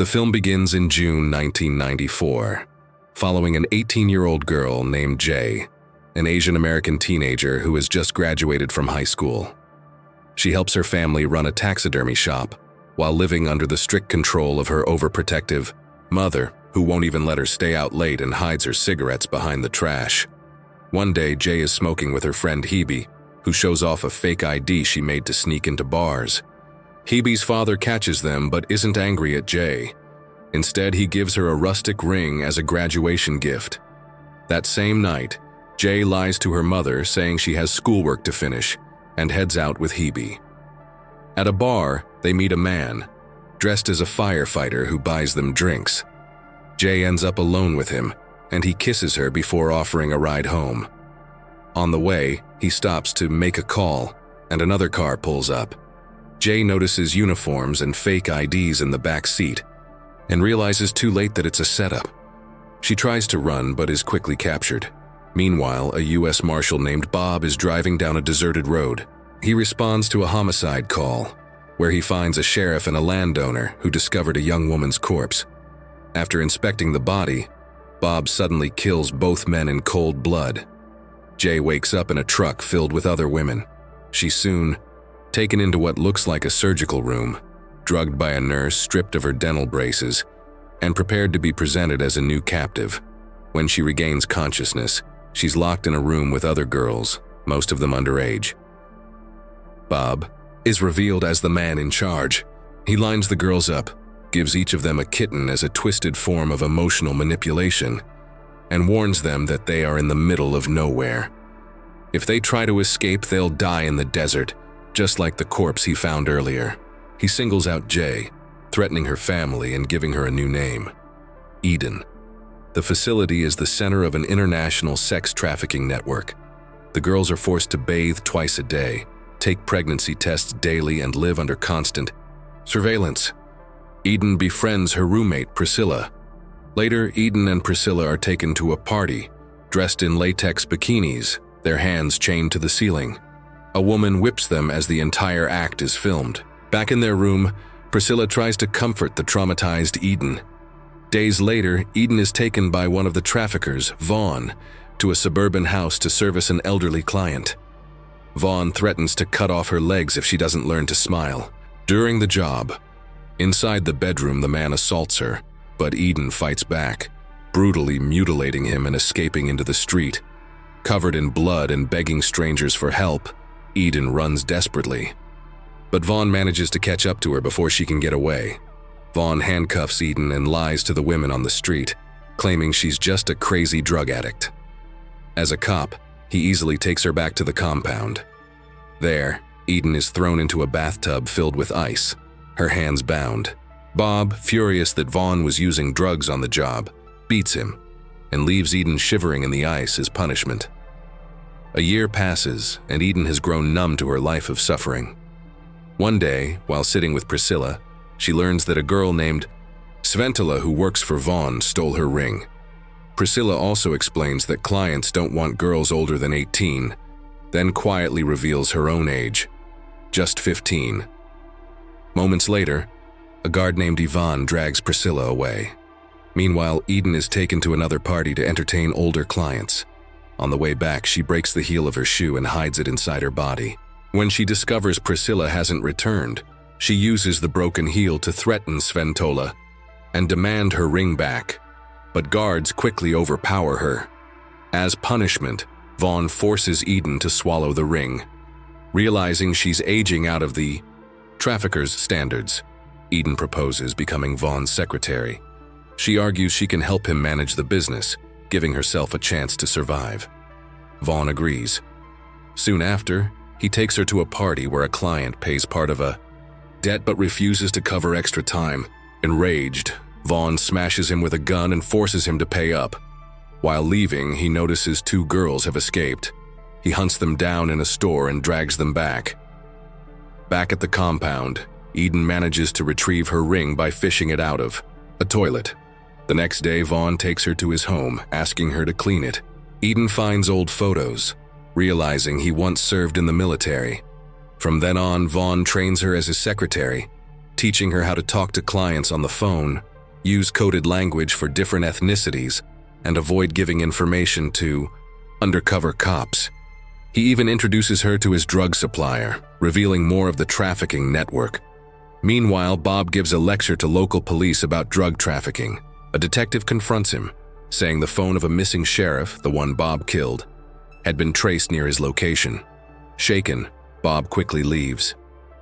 The film begins in June 1994, following an 18-year-old girl named Jay, an Asian American teenager who has just graduated from high school. She helps her family run a taxidermy shop while living under the strict control of her overprotective mother, who won't even let her stay out late and hides her cigarettes behind the trash. One day, Jay is smoking with her friend Hebe, who shows off a fake ID she made to sneak into bars. Hebe's father catches them but isn't angry at Jay. Instead, he gives her a rustic ring as a graduation gift. That same night, Jay lies to her mother saying she has schoolwork to finish and heads out with Hebe. At a bar, they meet a man, dressed as a firefighter who buys them drinks. Jay ends up alone with him, and he kisses her before offering a ride home. On the way, he stops to make a call, and another car pulls up. Jay notices uniforms and fake IDs in the back seat, and realizes too late that it's a setup. She tries to run but is quickly captured. Meanwhile, a U.S. Marshal named Bob is driving down a deserted road. He responds to a homicide call, where he finds a sheriff and a landowner who discovered a young woman's corpse. After inspecting the body, Bob suddenly kills both men in cold blood. Jay wakes up in a truck filled with other women. She's soon taken into what looks like a surgical room, drugged by a nurse stripped of her dental braces, and prepared to be presented as a new captive. When she regains consciousness, she's locked in a room with other girls, most of them underage. Bob is revealed as the man in charge. He lines the girls up, gives each of them a kitten as a twisted form of emotional manipulation, and warns them that they are in the middle of nowhere. If they try to escape, they'll die in the desert, just like the corpse he found earlier. He singles out Jay, threatening her family and giving her a new name, Eden. The facility is the center of an international sex trafficking network. The girls are forced to bathe twice a day, take pregnancy tests daily, and live under constant surveillance. Eden befriends her roommate, Priscilla. Later, Eden and Priscilla are taken to a party, dressed in latex bikinis, their hands chained to the ceiling. A woman whips them as the entire act is filmed. Back in their room, Priscilla tries to comfort the traumatized Eden. Days later, Eden is taken by one of the traffickers, Vaughn, to a suburban house to service an elderly client. Vaughn threatens to cut off her legs if she doesn't learn to smile. During the job, inside the bedroom, the man assaults her, but Eden fights back, brutally mutilating him and escaping into the street. Covered in blood and begging strangers for help, Eden runs desperately. But Vaughn manages to catch up to her before she can get away. Vaughn handcuffs Eden and lies to the women on the street, claiming she's just a crazy drug addict. As a cop, he easily takes her back to the compound. There, Eden is thrown into a bathtub filled with ice, her hands bound. Bob, furious that Vaughn was using drugs on the job, beats him and leaves Eden shivering in the ice as punishment. A year passes, and Eden has grown numb to her life of suffering. One day, while sitting with Priscilla, she learns that a girl named Sventola, who works for Vaughn, stole her ring. Priscilla also explains that clients don't want girls older than 18, then quietly reveals her own age, just 15. Moments later, a guard named Ivan drags Priscilla away. Meanwhile, Eden is taken to another party to entertain older clients. On the way back, she breaks the heel of her shoe and hides it inside her body. When she discovers Priscilla hasn't returned, she uses the broken heel to threaten Sventola and demand her ring back, but guards quickly overpower her. As punishment, Vaughn forces Eden to swallow the ring. Realizing she's aging out of the trafficker's standards, Eden proposes becoming Vaughn's secretary. She argues she can help him manage the business, giving herself a chance to survive. Vaughn agrees. Soon after, he takes her to a party where a client pays part of a debt but refuses to cover extra time. Enraged, Vaughn smashes him with a gun and forces him to pay up. While leaving, he notices two girls have escaped. He hunts them down in a store and drags them back. Back at the compound, Eden manages to retrieve her ring by fishing it out of a toilet. The next day, Vaughn takes her to his home, asking her to clean it. Eden finds old photos, realizing he once served in the military. From then on, Vaughn trains her as his secretary, teaching her how to talk to clients on the phone use coded language for different ethnicities, and avoid giving information to undercover cops. He even introduces her to his drug supplier, revealing more of the trafficking network. Meanwhile, Bob gives a lecture to local police about drug trafficking. A detective confronts him, saying the phone of a missing sheriff, the one Bob killed, had been traced near his location. Shaken, Bob quickly leaves.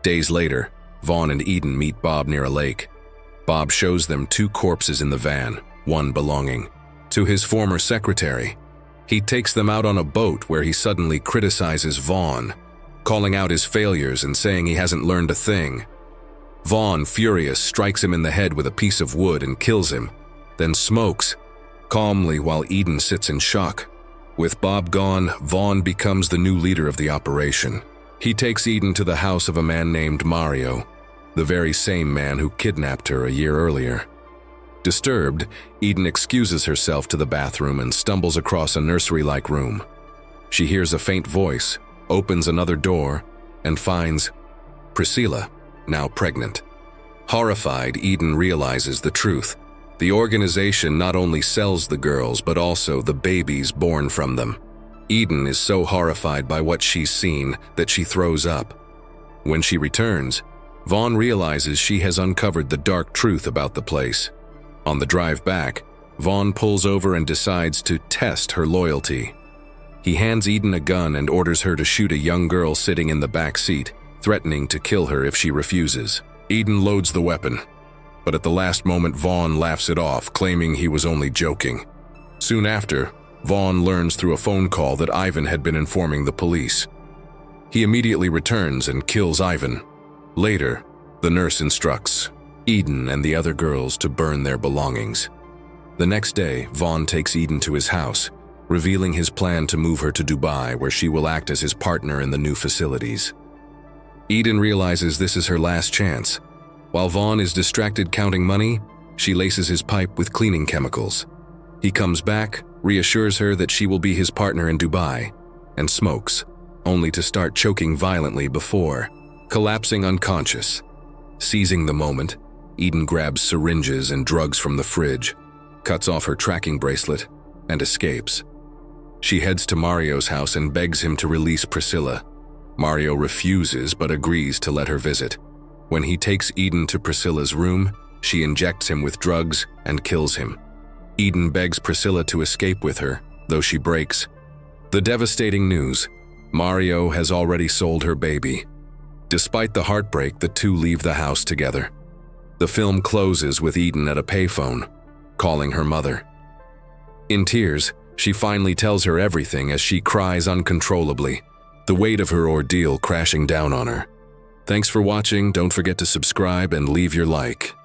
Days later, Vaughn and Eden meet Bob near a lake. Bob shows them 2 corpses in the van, one belonging to his former secretary. He takes them out on a boat where he suddenly criticizes Vaughn, calling out his failures and saying he hasn't learned a thing. Vaughn, furious, strikes him in the head with a piece of wood and kills him, then smokes calmly while Eden sits in shock. With Bob gone, Vaughn becomes the new leader of the operation. He takes Eden to the house of a man named Mario, the very same man who kidnapped her a year earlier. Disturbed, Eden excuses herself to the bathroom and stumbles across a nursery-like room. She hears a faint voice, opens another door, and finds Priscilla, now pregnant. Horrified, Eden realizes the truth. The organization not only sells the girls, but also the babies born from them. Eden is so horrified by what she's seen that she throws up. When she returns, Vaughn realizes she has uncovered the dark truth about the place. On the drive back, Vaughn pulls over and decides to test her loyalty. He hands Eden a gun and orders her to shoot a young girl sitting in the back seat, threatening to kill her if she refuses. Eden loads the weapon, but at the last moment Vaughn laughs it off, claiming he was only joking. Soon after, Vaughn learns through a phone call that Ivan had been informing the police. He immediately returns and kills Ivan. Later, the nurse instructs Eden and the other girls to burn their belongings. The next day, Vaughn takes Eden to his house, revealing his plan to move her to Dubai, where she will act as his partner in the new facilities. Eden realizes this is her last chance. While Vaughn is distracted counting money, she laces his pipe with cleaning chemicals. He comes back, reassures her that she will be his partner in Dubai, and smokes, only to start choking violently before collapsing unconscious. Seizing the moment, Eden grabs syringes and drugs from the fridge, cuts off her tracking bracelet, and escapes. She heads to Mario's house and begs him to release Priscilla. Mario refuses but agrees to let her visit. When he takes Eden to Priscilla's room, she injects him with drugs and kills him. Eden begs Priscilla to escape with her, though she breaks. The devastating news: Mario has already sold her baby. Despite the heartbreak, the two leave the house together. The film closes with Eden at a payphone, calling her mother. In tears, she finally tells her everything as she cries uncontrollably, the weight of her ordeal crashing down on her. Thanks for watching. Don't forget to subscribe and leave your like.